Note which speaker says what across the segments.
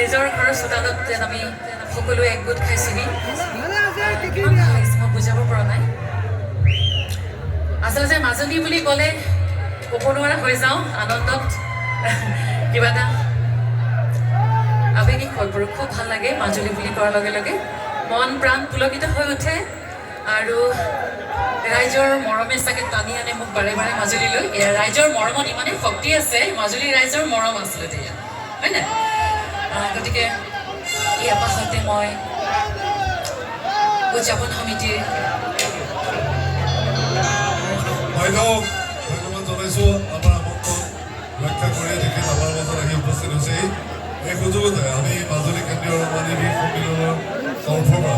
Speaker 1: নিজৰ ঘৰৰ চোতালত যেন আমি সকলোৱে একগোট খাইছোহি কিমান ভাল লাগিছে মই বুজাব পৰা নাই আচলতে মাজুলী বুলি ক'লে ক'ব নোৱাৰা হৈ যাওঁ আনন্দত কিবা এটা আবেগিক হৈ পৰোঁ খুব ভাল লাগে মাজুলী বুলি কোৱাৰ লগে লগে মন প্ৰাণ পুলকিত হৈ উঠে আৰু ৰাইজৰ মৰমে চাগে টানি আনে মোক বাৰে বাৰে মাজুলীলৈ ৰাইজৰ মৰমত ইমানেই শক্তি আছে মাজুলী ৰাইজৰ মৰম আচলতে ইয়াত হয় নাই গতিকে এই আপাহতে মই উদযাপন সমিতিৰ
Speaker 2: ধন্যবাদ জনাইছোঁ আমাৰ আমন্ত্ৰণ ৰক্ষা কৰি দেখি আমাৰ মাজত আহি উপস্থিত হৈছে এই সুযোগতে আমি মাজুলী কেন্দ্ৰীয় ৰঙালী বিহু সন্মিলনৰ তৰফৰ পৰা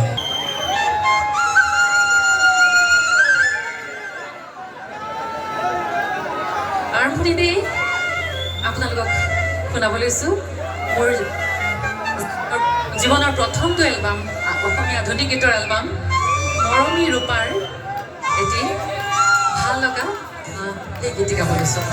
Speaker 1: আৰম্ভণিতেই আপোনালোকক শুনাব লৈছোঁ মোৰ জীৱনৰ প্ৰথমটো এলবাম অসমীয়া আধুনিক গীতৰ এলবাম মৰমী ৰূপাৰ এটি ভাল লগা এই গীত গাব লৈছোঁ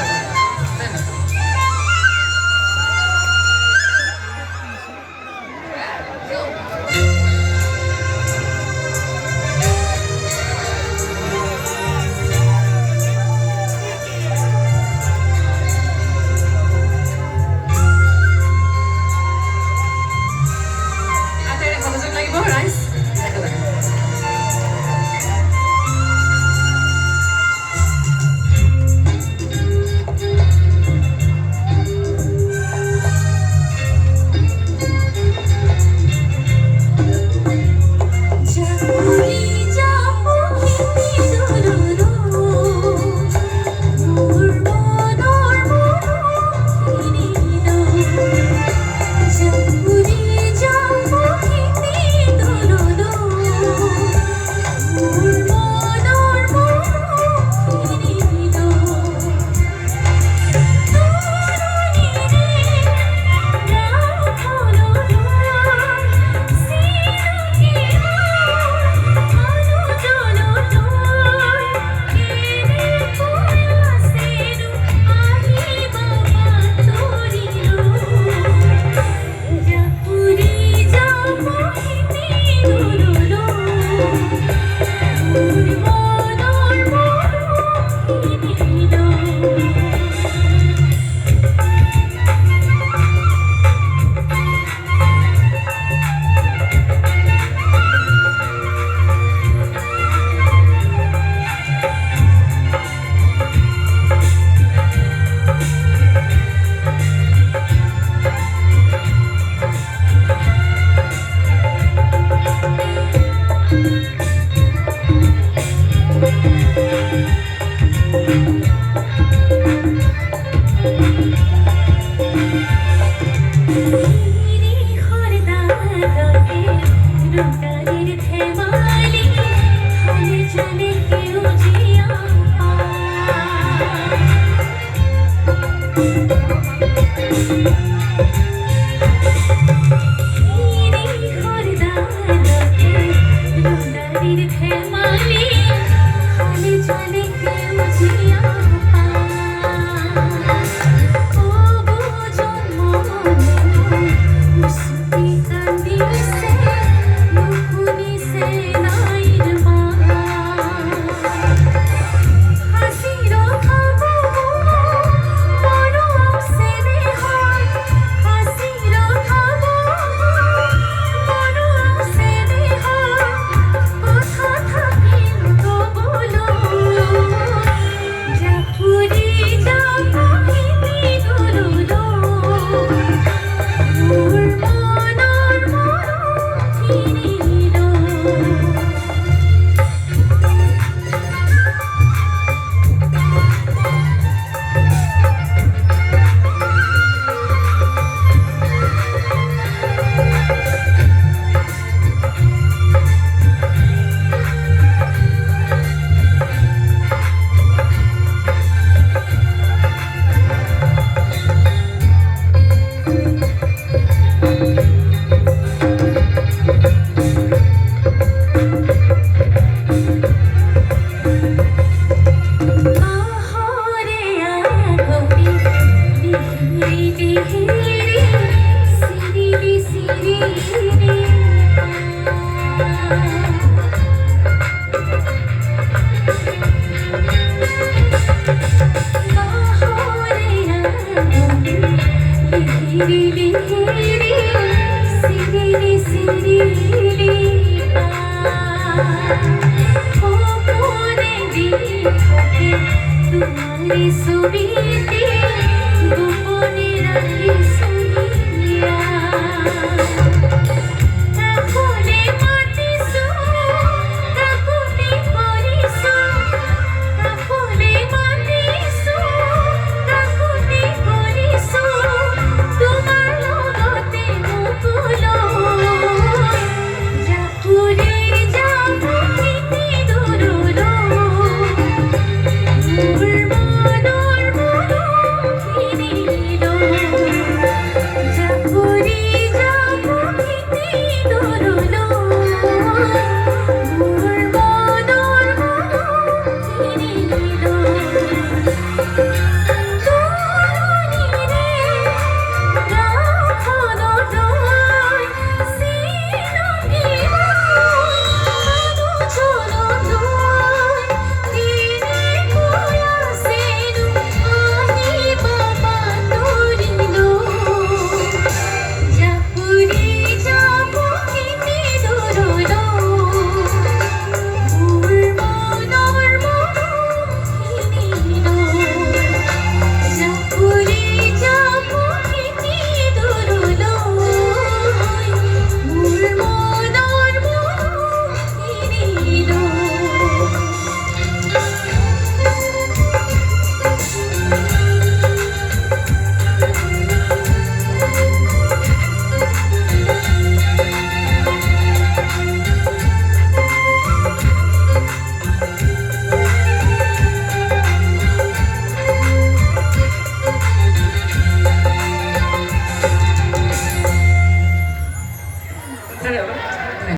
Speaker 1: Bye.